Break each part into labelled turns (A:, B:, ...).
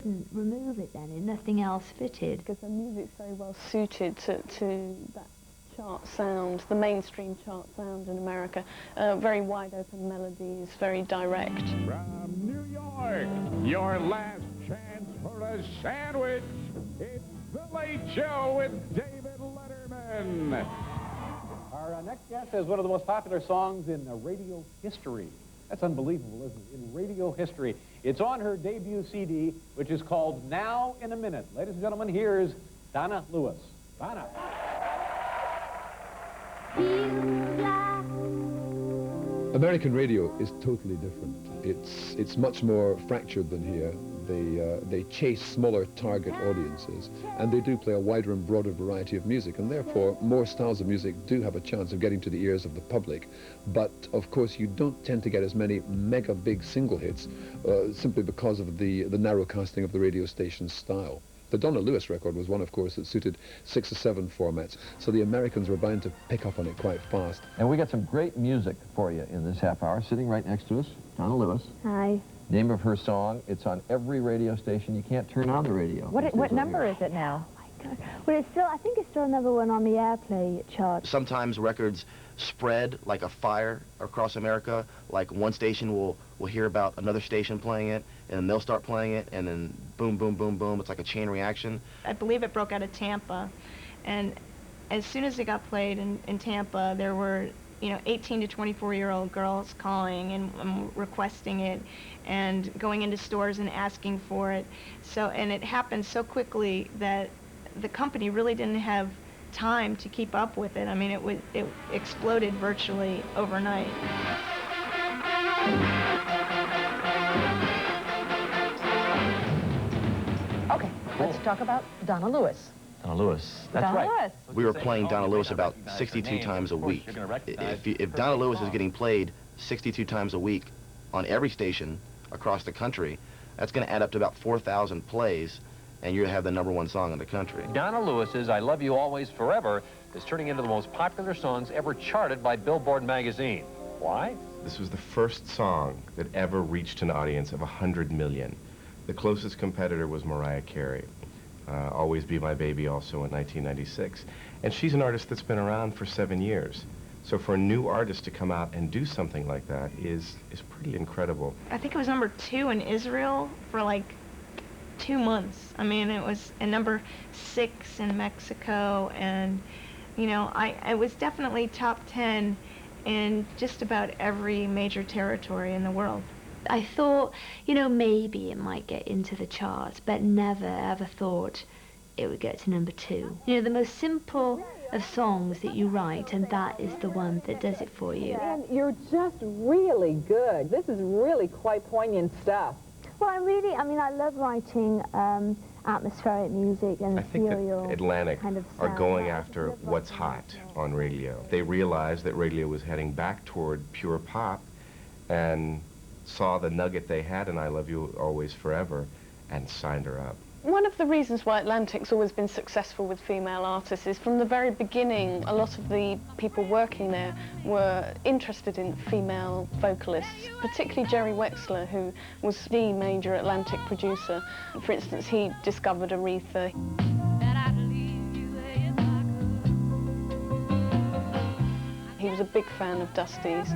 A: remove it then, and nothing else fitted?
B: Because the music's very well suited to that chart sound, the mainstream chart sound in America. Very wide open melodies, very direct.
C: From New York, your last chance for a sandwich. It's The Late Show with David Letterman.
D: Our next guest has one of the most popular songs in radio history. That's unbelievable, isn't it? In radio history. It's on her debut CD, which is called Now in a Minute. Ladies and gentlemen, here's Donna Lewis. Donna.
E: American radio is totally different. It's much more fractured than here. They chase smaller target audiences, and they do play a wider and broader variety of music, and therefore more styles of music do have a chance of getting to the ears of the public. But of course you don't tend to get as many mega big single hits simply because of the narrow casting of the radio station's style. The Donna Lewis record was one, of course, that suited 6 or 7 formats, so the Americans were bound to pick up on it quite fast.
F: And we got some great music for you in this half hour. Sitting right next to us, Donna Lewis.
A: Hi.
F: Name of her song. It's on every radio station. You can't turn on the radio.
G: What number is it now?
A: Oh my God. Well, I think it's still number 1 on the airplay chart.
H: Sometimes records spread like a fire across America. Like one station will hear about another station playing it, and they'll start playing it, and then boom, boom, boom, boom. It's like a chain reaction.
I: I believe it broke out of Tampa, and as soon as it got played in Tampa, there were 18 to 24-year-old girls calling and requesting it, and going into stores and asking for it. So, and it happened so quickly that the company really didn't have time to keep up with it. I mean, it exploded virtually overnight.
G: Okay, let's talk about Donna Lewis.
F: Donna Lewis. That's
G: Donna
F: right.
G: Lewis.
H: We were playing Donna Lewis about 62 times a week. If Donna Lewis is getting played 62 times a week on every station across the country, that's going to add up to about 4,000 plays, and you have the #1 song in the country.
F: Donna Lewis's I Love You Always Forever is turning into the most popular songs ever charted by Billboard magazine. Why?
J: This was the first song that ever reached an audience of 100 million. The closest competitor was Mariah Carey. Always Be My Baby, also in 1996. And she's an artist that's been around for 7 years. So for a new artist to come out and do something like that is pretty incredible.
I: I think it was number 2 in Israel for like 2 months. I mean, it was a number 6 in Mexico, and it was definitely top 10 in just about every major territory in the world.
A: I thought, maybe it might get into the charts, but never ever thought it would get to number 2. The most simple of songs that you write, and that is the one that does it for you.
G: And you're just really good. This is really quite poignant stuff.
A: Well, I love writing atmospheric music and
J: I think
A: ethereal
J: that Atlantic
A: kind of
J: are
A: sound.
J: going after what's hot on radio. They realized that radio was heading back toward pure pop, and saw the nugget they had in I Love You Always Forever and signed her up.
B: One of the reasons why Atlantic's always been successful with female artists is from the very beginning, a lot of the people working there were interested in female vocalists, particularly Jerry Wexler, who was the major Atlantic producer. For instance, he discovered Aretha. He was a big fan of Dusty's.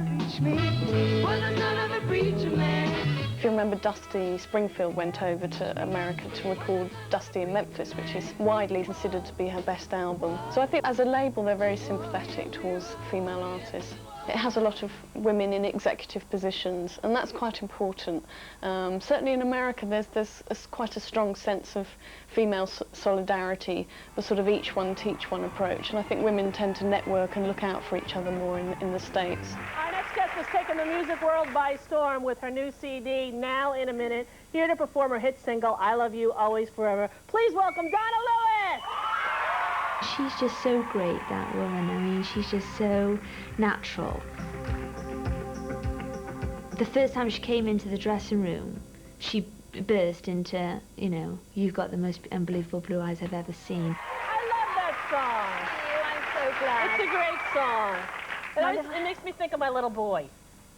B: If you remember, Dusty Springfield went over to America to record Dusty in Memphis, which is widely considered to be her best album. So I think as a label, they're very sympathetic towards female artists. It has a lot of women in executive positions, and that's quite important. Certainly in America, there's quite a strong sense of female solidarity, the sort of each one teach one approach, and I think women tend to network and look out for each other more in the States.
K: Our next guest has taken the music world by storm with her new CD, Now in a Minute, here to perform her hit single, I Love You Always Forever. Please welcome Donna Lewis!
A: She's just so great, that woman. I mean, she's just so natural. The first time she came into the dressing room, she burst into, you've got the most unbelievable blue eyes I've ever seen.
K: I love that song.
G: I'm so glad.
K: It's a great song. It makes me think of my little boy.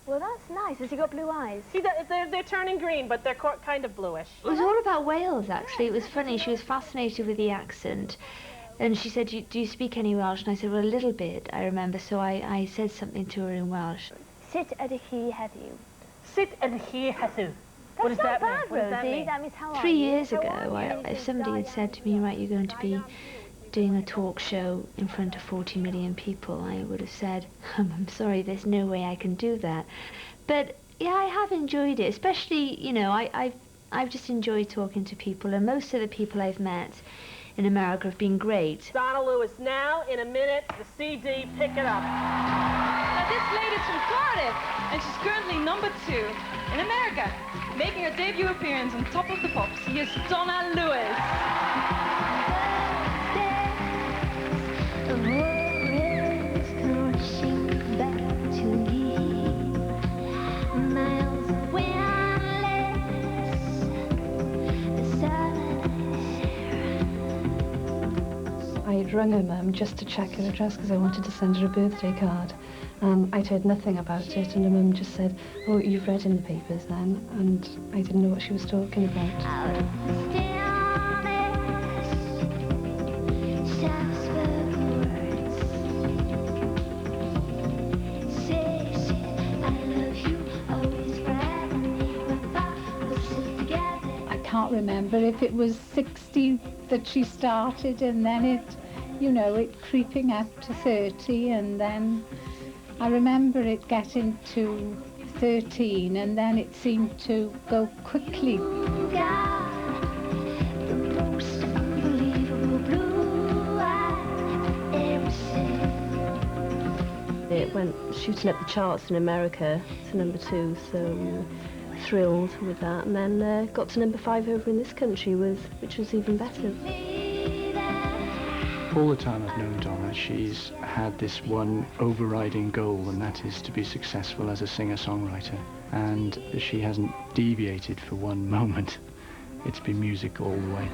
L: Well, that's nice. Has he got blue eyes?
K: They're turning green, but they're kind of bluish.
A: It was all about Wales, actually. It was funny. She was fascinated with the accent. And she said, do you speak any Welsh? And I said, well, a little bit, I remember. So I said something to her in Welsh.
L: Sut ydych chi heddiw?
K: Sut ydych chi heddiw? What does that mean? What does that mean?
L: That means how are
A: 3
L: you?
A: years ago, if somebody had said to me, right, you're going to be doing a talk show in front of 40 million people, I would have said, I'm sorry, there's no way I can do that. But yeah, I have enjoyed it, especially, you know, I've just enjoyed talking to people, and most of the people I've met in America have been great.
K: Donna Lewis, now in a minute, the CD, pick it up.
M: Now this lady's from Florida, and she's currently #2 in America, making her debut appearance on Top of the Pops. Here's Donna Lewis.
N: I'd rung her mum just to check her address because I wanted to send her a birthday card. I'd heard nothing about it, and her mum just said, oh, you've read in the papers then, and I didn't know what she was talking about.
O: I can't remember if it was 60 that she started, and then it, you know, it creeping up to 30, and then I remember it getting to 13, and then it seemed to go quickly.
B: It went shooting up the charts in America to #2, so thrilled with that, and then got to #5 over in this country, which was even better.
P: All the time I've known Donna, she's had this one overriding goal, and that is to be successful as a singer-songwriter. And she hasn't deviated for one moment. It's been music all the way.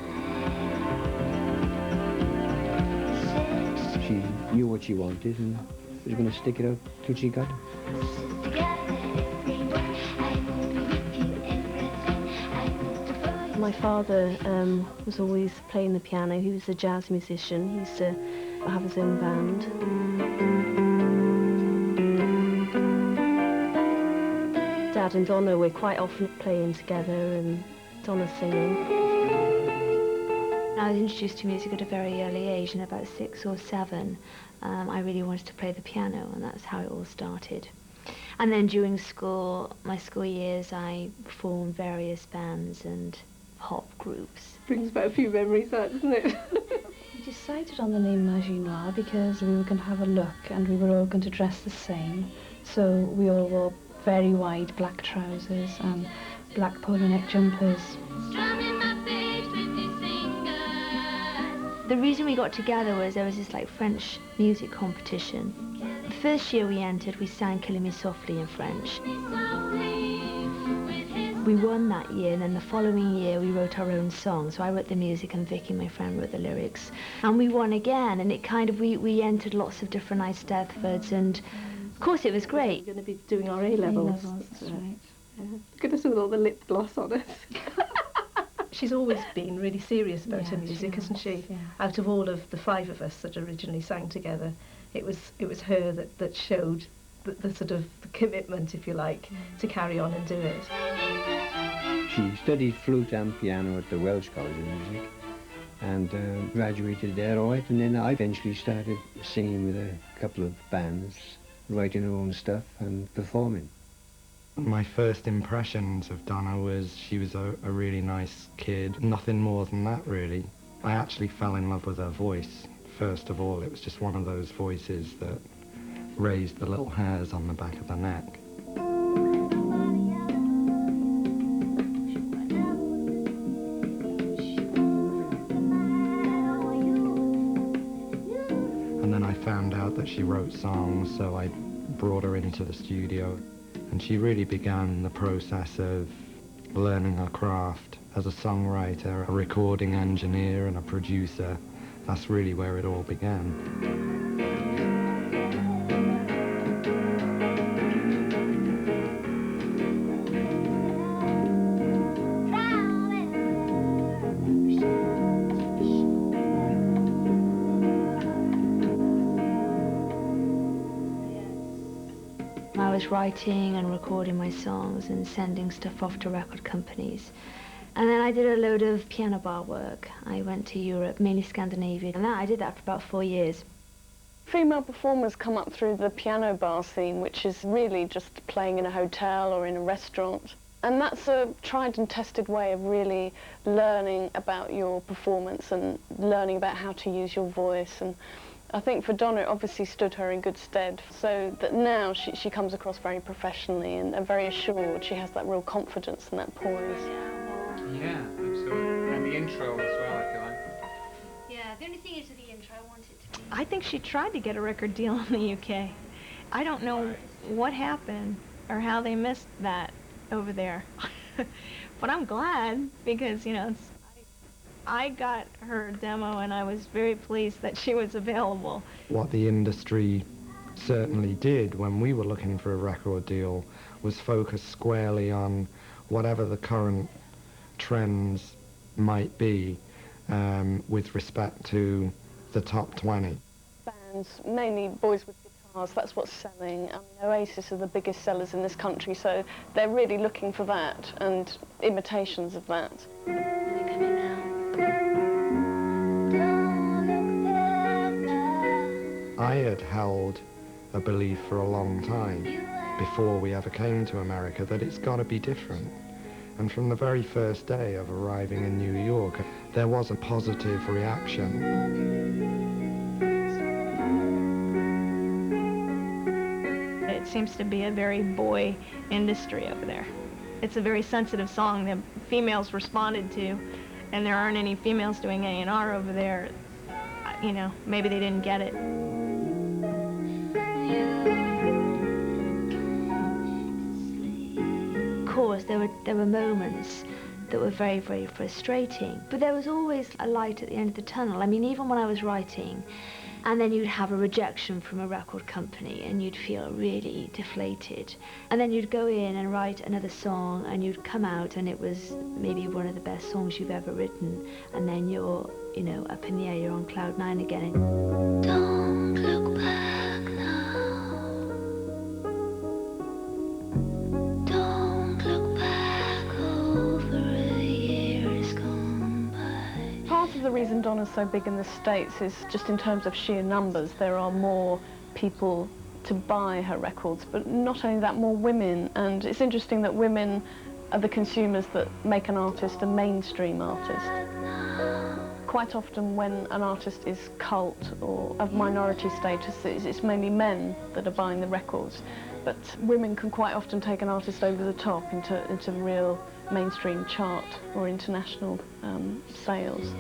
Q: She knew what she wanted and was going to stick it out till she got it.
B: My father was always playing the piano. He was a jazz musician. He used to have his own band. Dad and Donna were quite often playing together, and Donna singing.
A: I was introduced to music at a very early age, and about 6 or 7, I really wanted to play the piano, and that's how it all started. And then during school, my school years, I formed various bands and pop groups.
N: Brings back a few memories, that, doesn't it? We decided on the name Magie Noir because we were going to have a look, and we were all going to dress the same. So we all wore very wide black trousers and black polo neck jumpers.
A: The reason we got together was there was this like French music competition. The first year we entered, we sang Killing Me Softly in French. We won that year, and then the following year we wrote our own song. So I wrote the music and Vicky, my friend, wrote the lyrics. And we won again, and it kind of, we entered lots of different Eisteddfods, and of course it was great.
N: We're going to be doing our A-levels.
A: That's right.
N: Yeah. Look at us with all the lip gloss on us. She's always been really serious about her music, hasn't she? Yeah. Out of all of the 5 of us that originally sang together, it was her that showed the sort of commitment, if you like, to carry on and do it.
Q: She studied flute and piano at the Welsh College of Music and graduated there, all right, and then I eventually started singing with a couple of bands, writing her own stuff and performing.
R: My first impressions of Donna was she was a really nice kid, nothing more than that really. I actually fell in love with her voice. First of all, it was just one of those voices that raised the little hairs on the back of the neck. And then I found out that she wrote songs, so I brought her into the studio. And she really began the process of learning her craft as a songwriter, a recording engineer and a producer. That's really where it all began.
A: was writing and recording my songs and sending stuff off to record companies. And then I did a load of piano bar work. I went to Europe, mainly Scandinavia, and I did that for about 4 years.
B: Female performers come up through the piano bar scene, which is really just playing in a hotel or in a restaurant. And that's a tried and tested way of really learning about your performance and learning about how to use your voice. And I think for Donna, it obviously stood her in good stead, so that now she comes across very professionally and very assured. She has that real confidence and that poise.
S: Yeah, absolutely. And the intro as well, I feel like.
A: Yeah, the only thing is with the intro, I want it to be...
I: I think she tried to get a record deal in the UK. I don't know what happened or how they missed that over there. But I'm glad because, you know, I got her demo and I was very pleased that she was available.
R: What the industry certainly did when we were looking for a record deal was focus squarely on whatever the current trends might be with respect to the top 20.
B: Bands, mainly boys with guitars, that's what's selling. I mean, Oasis are the biggest sellers in this country, so they're really looking for that and imitations of that.
R: I had held a belief for a long time, before we ever came to America, that it's got to be different. And from the very first day of arriving in New York, there was a positive reaction.
I: It seems to be a very boy industry over there. It's a very sensitive song that females responded to, and there aren't any females doing A&R over there. You know, maybe they didn't get it.
A: Of course, there were moments that were very, very frustrating, but there was always a light at the end of the tunnel. I mean, even when I was writing, and then you'd have a rejection from a record company and you'd feel really deflated, and then you'd go in and write another song and you'd come out and it was maybe one of the best songs you've ever written, and then you're, you know, up in the air, you're on cloud 9 again. Don't look back now. Don't look back, over a year has gone by.
B: Part of the reason Donna's so big in the States is just in terms of sheer numbers. There are more people to buy her records, but not only that, more women. And it's interesting that women are the consumers that make an artist a mainstream artist. Quite often when an artist is cult or of minority status, it's mainly men that are buying the records. But women can quite often take an artist over the top into real mainstream chart or international sales.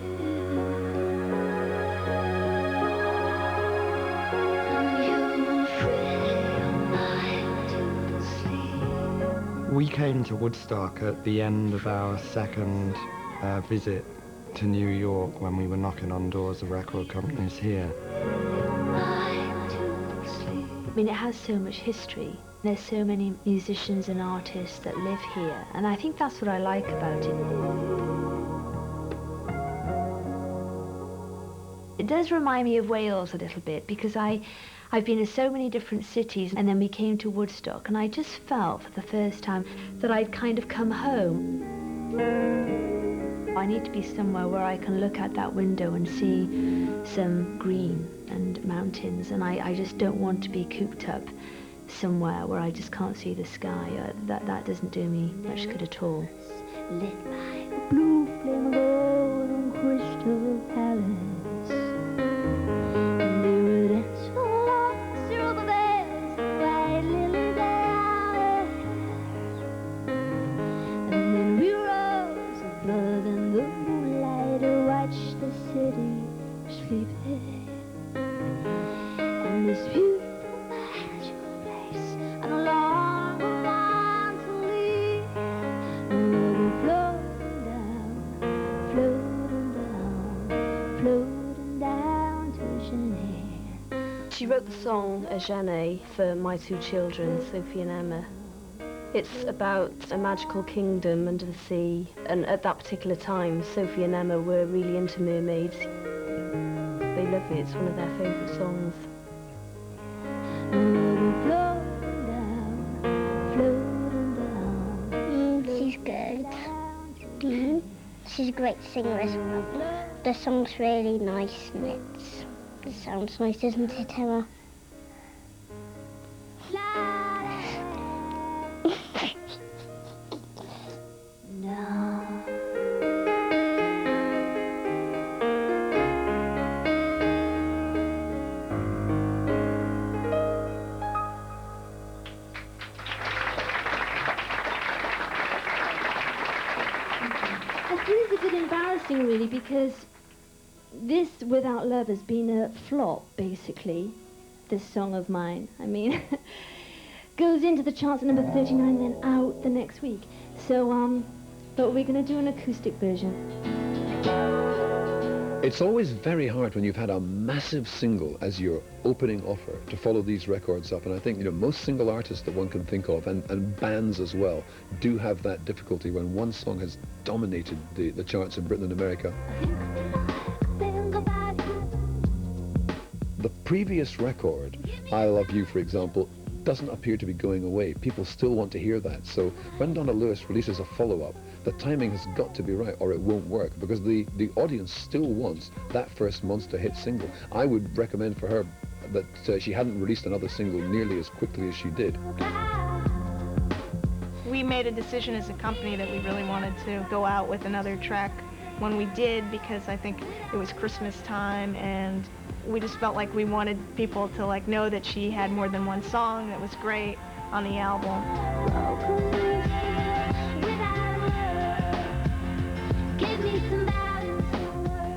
R: We came to Woodstock at the end of our second visit to New York when we were knocking on doors of record companies here.
A: I mean, it has so much history. There's so many musicians and artists that live here, and I think that's what I like about it. It does remind me of Wales a little bit, because I've been in so many different cities, and then we came to Woodstock, and I just felt for the first time that I'd kind of come home. I need to be somewhere where I can look out that window and see some green and mountains, and I just don't want to be cooped up somewhere where I just can't see the sky. That doesn't do me much good at all. Lit by a blue flame gold on Crystal Palace, and they would dance along through the bells, the white lily down, and then we rose above in the moonlight to watch the city sleeping, and this beautiful magical place I no longer want to leave. We'll be floating down, floating down to Genève. She wrote the song Genève for my two children, Sophie and Emma. It's about a magical kingdom under the sea, and at that particular time, Sophie and Emma were really into mermaids. They love it, it's one of their favourite songs. We'll be floating down,
T: She's a great singer as well. The song's really nice and it sounds nice, doesn't it, Emma?
A: I feel it's a bit embarrassing, really, because this, Without Love, has been a flop, basically, this song of mine. I mean, goes into the charts at number 39, then out the next week. So, but we're going to do an acoustic version.
E: It's always very hard when you've had a massive single as your opening offer to follow these records up, and I think, you know, most single artists that one can think of, and bands as well, do have that difficulty when one song has dominated the charts in Britain and America. The previous record, I Love You, for example, doesn't appear to be going away. People still want to hear that. So when Donna Lewis releases a follow-up, the timing has got to be right or it won't work, because the audience still wants that first monster hit single. I would recommend for her that she hadn't released another single nearly as quickly as she did.
I: We made a decision as a company that we really wanted to go out with another track when we did, because I think it was Christmas time and we just felt like we wanted people to like know that she had more than one song that was great on the album.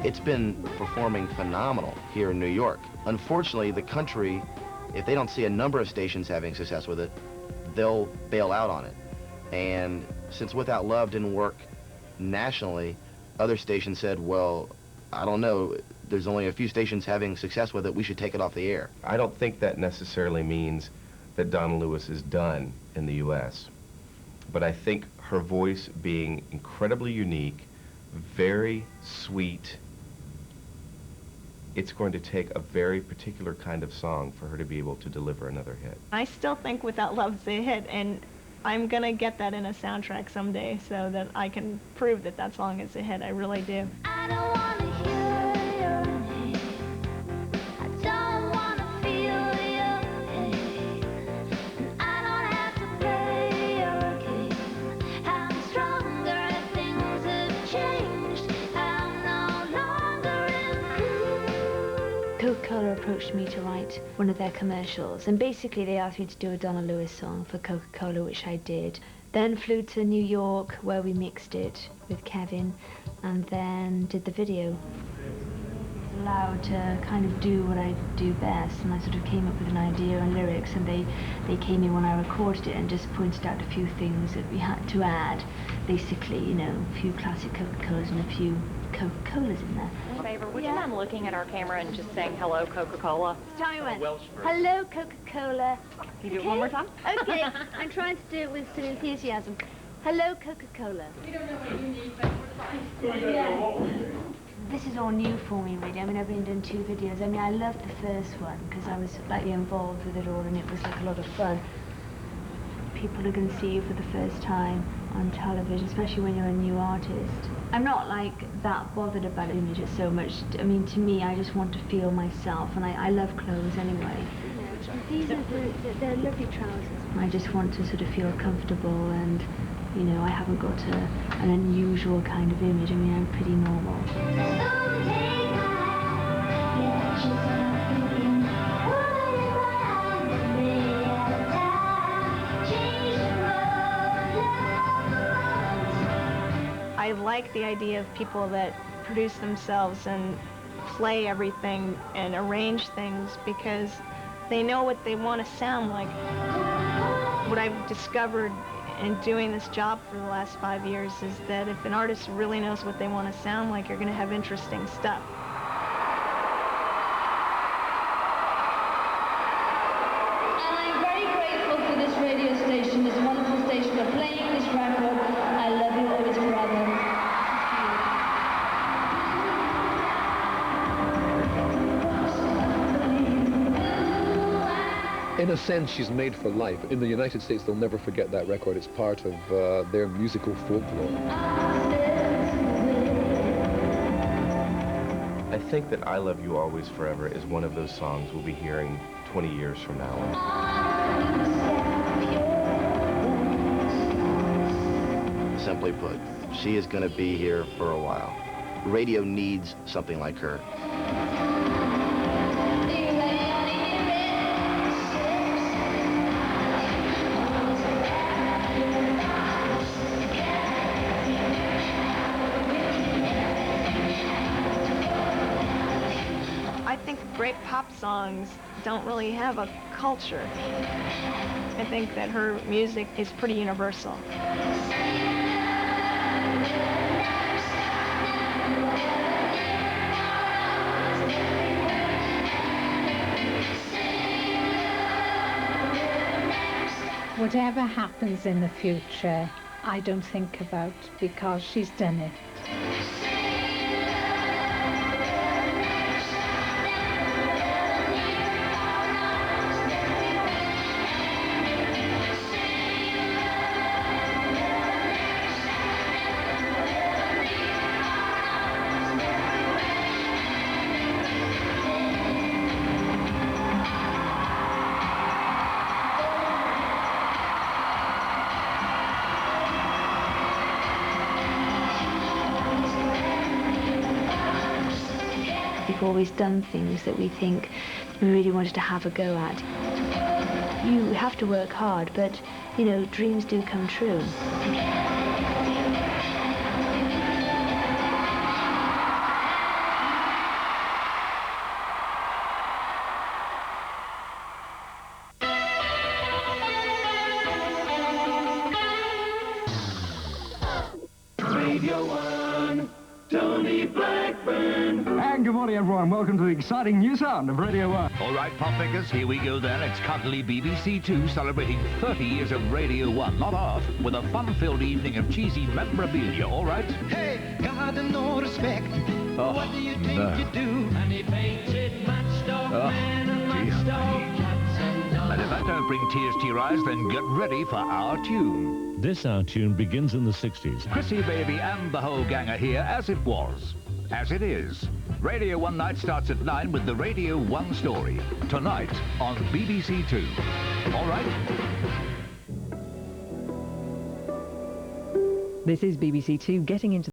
H: It's been performing phenomenal here in New York. Unfortunately, the country, if they don't see a number of stations having success with it, they'll bail out on it. And since Without Love didn't work nationally, other stations said, well, I don't know, there's only a few stations having success with it, we should take it off the air.
J: I don't think that necessarily means that Donna Lewis is done in the U.S., but I think her voice being incredibly unique, very sweet, it's going to take a very particular kind of song for her to be able to deliver another hit.
I: I still think Without Love's a hit, and I'm gonna get that in a soundtrack someday so that I can prove that that song is a hit. I really do.
T: I don't wanna hear your name. I don't wanna feel your pain. I don't have to play your game. I'm stronger, things have changed. I'm no longer in.
A: Coca-Cola approached me to write one of their commercials, and basically they asked me to do a Donna Lewis song for Coca-Cola, which I did. Then flew to New York, where we mixed it with Kevin, and then did the video. Allowed to kind of do what I do best, and I sort of came up with an idea and lyrics, and they came in when I recorded it and just pointed out a few things that we had to add. Basically, you know, a few classic Coca-Colas and a few Coca-Colas in there.
U: Favor, would you mind looking at our camera and just saying hello, Coca-Cola?
A: Tell me when. Hello, Coca-Cola.
U: Can you do it one more time?
A: Okay, I'm trying to do it with some enthusiasm. Hello, Coca-Cola.
U: We don't know what you need, but we're fine.
A: Yeah. This is all new for me, really. I mean, I've been doing 2 videos. I mean, I loved the first one because I was slightly involved with it all, and it was like a lot of fun. People are going to see you for the first time on television, especially when you're a new artist. I'm not like that bothered about images so much. I mean, to me, I just want to feel myself, and I love clothes anyway. These are they're lovely trousers. I just want to sort of feel comfortable, and you know, I haven't got an unusual kind of image. I mean, I'm pretty normal.
I: I like the idea of people that produce themselves and play everything and arrange things because they know what they want to sound like. What I've discovered in doing this job for the last 5 years is that if an artist really knows what they want to sound like, you're going to have interesting stuff.
V: And I'm very grateful for this radio station, this wonderful station, for playing this record. I love you always forever.
E: In a sense, she's made for life. In the United States, they'll never forget that record. It's part of their musical folklore.
J: I think that I Love You Always Forever is one of those songs we'll be hearing 20 years from now.
H: Simply put, she is going to be here for a while. Radio needs something like her.
I: I think great pop songs don't really have a culture. I think that her music is pretty universal.
O: Whatever happens in the future, I don't think about because she's done it.
A: We've always done things that we think we really wanted to have a go at. You have to work hard, but, you know, dreams do come true.
C: Radio 1, Tony Blackburn.
D: And good morning, everyone. Welcome to the exciting new sound of Radio 1.
W: All right, pop figures, here we go then. It's cuddly BBC 2 celebrating 30 years of Radio 1, not half, with a fun-filled evening of cheesy memorabilia, all right?
C: Hey, got no respect. What do you think you do? And he painted matchdog man and matchdog cats and dogs.
W: And if that don't bring tears to your eyes, then get ready for our tune.
X: This Our Tune begins in the 60s.
W: Chrissy Baby and the whole gang are here as it was, as it is. Radio 1 night starts at 9 with the Radio 1 story. Tonight on BBC 2. All right?
Y: This is BBC 2 getting into